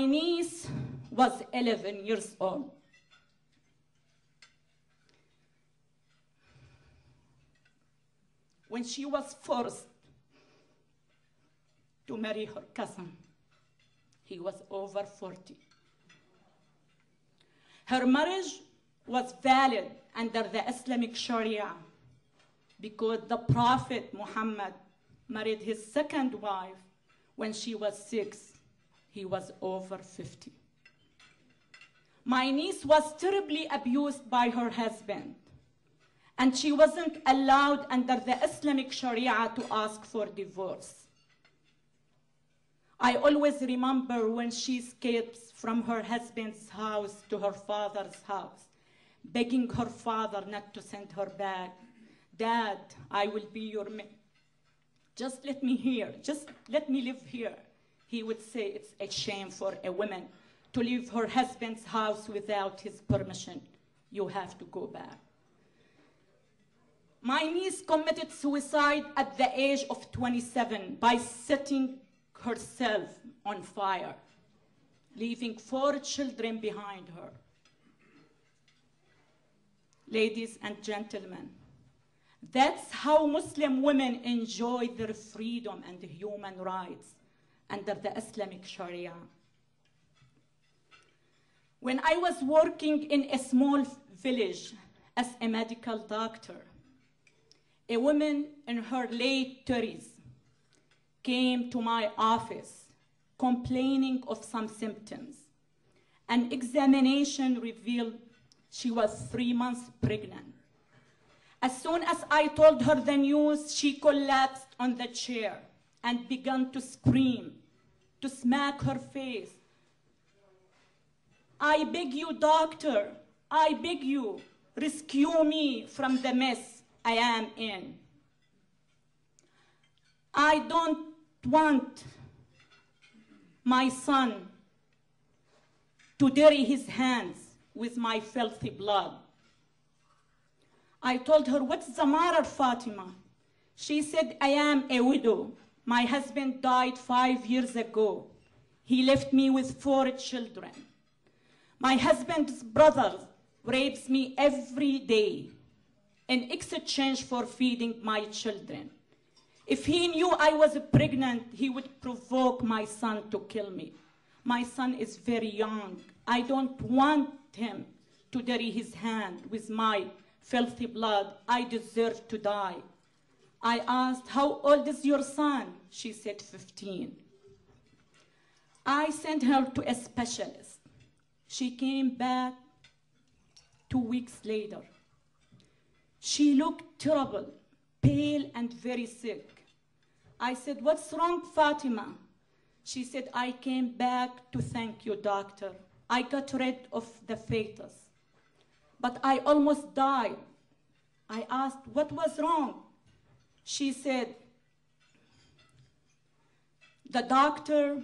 niece was 11 years old. When she was forced to marry her cousin, he was over 40. Her marriage was valid under the Islamic Sharia because the Prophet Muhammad married his second wife when she was 6. He was over 50. My niece was terribly abused by her husband, and she wasn't allowed under the Islamic Sharia to ask for divorce. I always remember when she escapes from her husband's house to her father's house, begging her father not to send her back. Dad, I will be your man. Just let me here. Just let me live here. He would say it's a shame for a woman to leave her husband's house without his permission. You have to go back. My niece committed suicide at the age of 27 by setting herself on fire, leaving 4 children behind her. Ladies and gentlemen, that's how Muslim women enjoy their freedom and human rights under the Islamic Sharia. When I was working in a small village as a medical doctor, a woman in her late 30s came to my office complaining of some symptoms. An examination revealed she was 3 months pregnant. As soon as I told her the news, she collapsed on the chair and began to scream, to smack her face. I beg you, doctor, I beg you, rescue me from the mess I am in. I don't want my son to dirty his hands with my filthy blood. I told her, what's the matter, Fatima? She said, I am a widow. My husband died 5 years ago. He left me with 4 children. My husband's brother rapes me every day in exchange for feeding my children. If he knew I was pregnant, he would provoke my son to kill me. My son is very young. I don't want him to dirty his hand with my filthy blood. I deserve to die. I asked, how old is your son? She said 15. I sent her to a specialist. She came back 2 weeks later. She looked terrible, pale and very sick. I said, what's wrong, Fatima? She said, I came back to thank you, doctor. I got rid of the fetus, but I almost died. I asked, what was wrong? She said, the doctor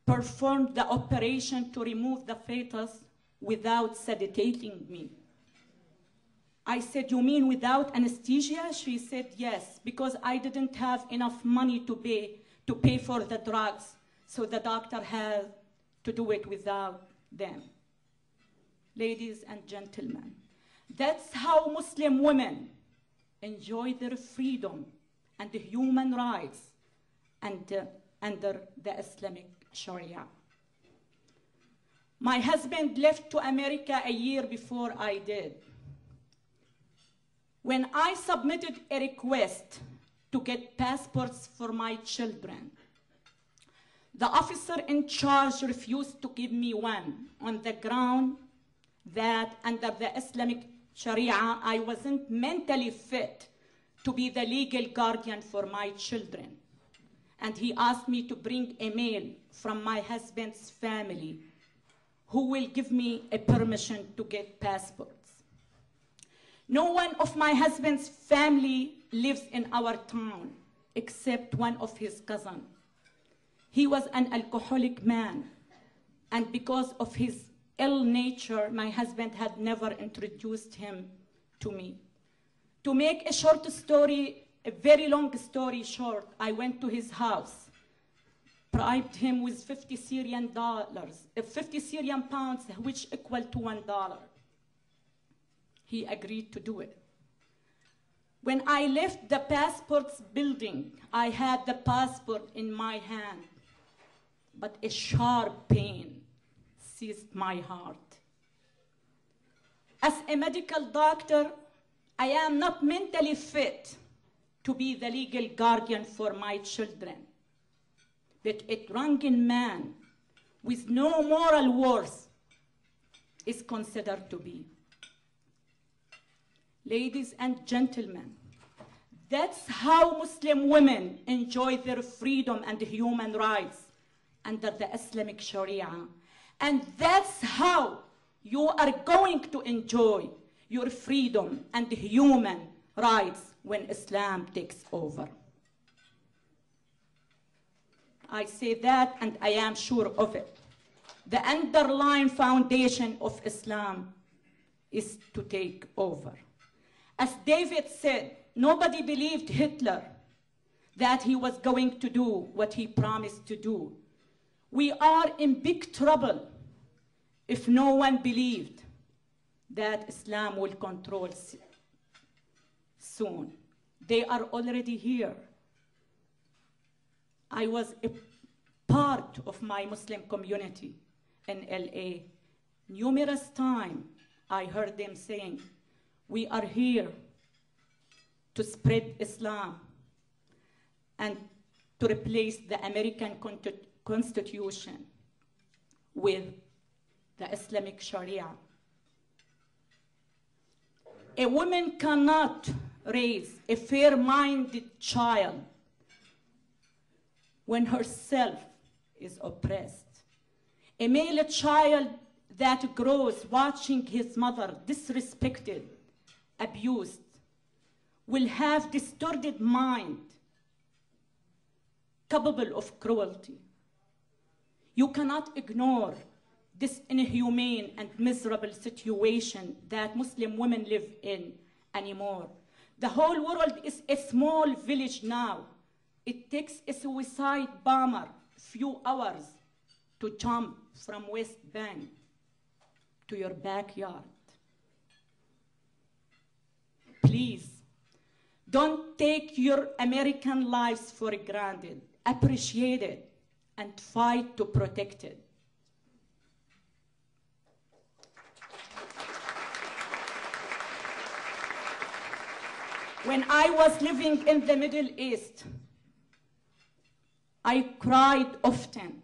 performed the operation to remove the fetus without sedating me. I said, you mean without anesthesia? She said, yes, because I didn't have enough money to pay for the drugs, so the doctor had to do it without them. Ladies and gentlemen, that's how Muslim women enjoy their freedom and human rights under the Islamic Sharia. My husband left to America a year before I did. When I submitted a request to get passports for my children, the officer in charge refused to give me one on the ground that under the Islamic Sharia, I wasn't mentally fit to be the legal guardian for my children. And he asked me to bring a male from my husband's family who will give me a permission to get passports. No one of my husband's family lives in our town except one of his cousins. He was an alcoholic man, and because of his ill nature, my husband had never introduced him to me. To make a short story, a very long story short, I went to his house bribed him with 50 Syrian pounds, which equal to $1. He agreed to do it. When I left the passports building, I had the passport in my hand, but a sharp pain seized my heart. As a medical doctor, I am not mentally fit to be the legal guardian for my children, but a drunken man with no moral worth is considered to be. Ladies and gentlemen, that's how Muslim women enjoy their freedom and human rights under the Islamic Sharia. And that's how you are going to enjoy your freedom and human rights when Islam takes over. I say that, and I am sure of it. The underlying foundation of Islam is to take over. As David said, nobody believed Hitler that he was going to do what he promised to do. We are in big trouble if no one believed that Islam will control soon. They are already here. I was a part of my Muslim community in LA. Numerous times I heard them saying, we are here to spread Islam and to replace the American Constitution with the Islamic Sharia. A woman cannot raise a fair-minded child when herself is oppressed. A male child that grows watching his mother disrespected, abused, will have distorted mind, capable of cruelty. You cannot ignore this inhumane and miserable situation that Muslim women live in anymore. The whole world is a small village now. It takes a suicide bomber a few hours to jump from West Bank to your backyard. Please, don't take your American lives for granted. Appreciate it and fight to protect it. When I was living in the Middle East, I cried often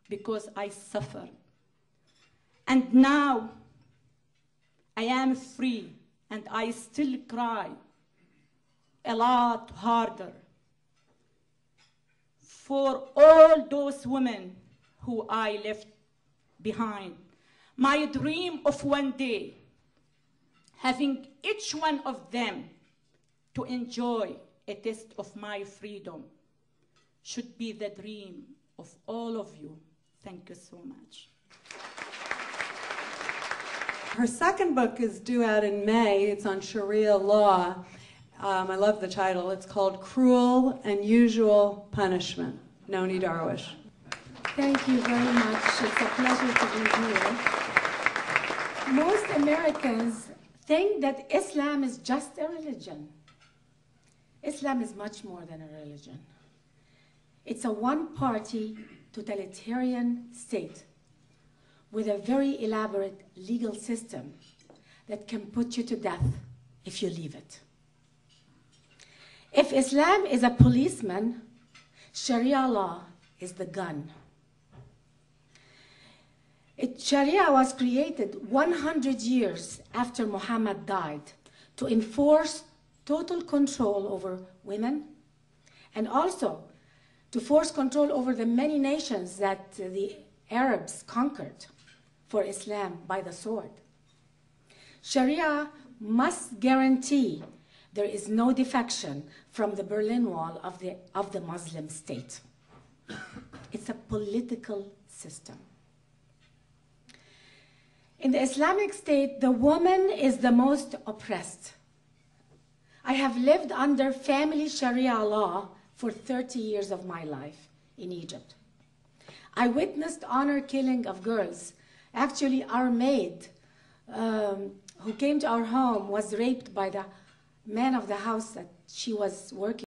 because I suffered. And now I am free and I still cry a lot harder for all those women who I left behind. My dream of one day having each one of them to enjoy a taste of my freedom should be the dream of all of you. Thank you so much. Her second book is due out in May. It's on Sharia law. I love the title. It's called Cruel and Usual Punishment. Noni Darwish. Thank you very much. It's a pleasure to be here. Most Americans think that Islam is just a religion. Islam is much more than a religion. It's a one-party totalitarian state with a very elaborate legal system that can put you to death if you leave it. If Islam is a policeman, Sharia law is the gun. Sharia was created 100 years after Muhammad died to enforce total control over women and also to force control over the many nations that the Arabs conquered for Islam by the sword. Sharia must guarantee there is no defection from the Berlin Wall of the Muslim state. It's a political system. In the Islamic State, the woman is the most oppressed. I have lived under family Sharia law for 30 years of my life in Egypt. I witnessed honor killing of girls. Actually, our maid who came to our home was raped by the man of the house that she was working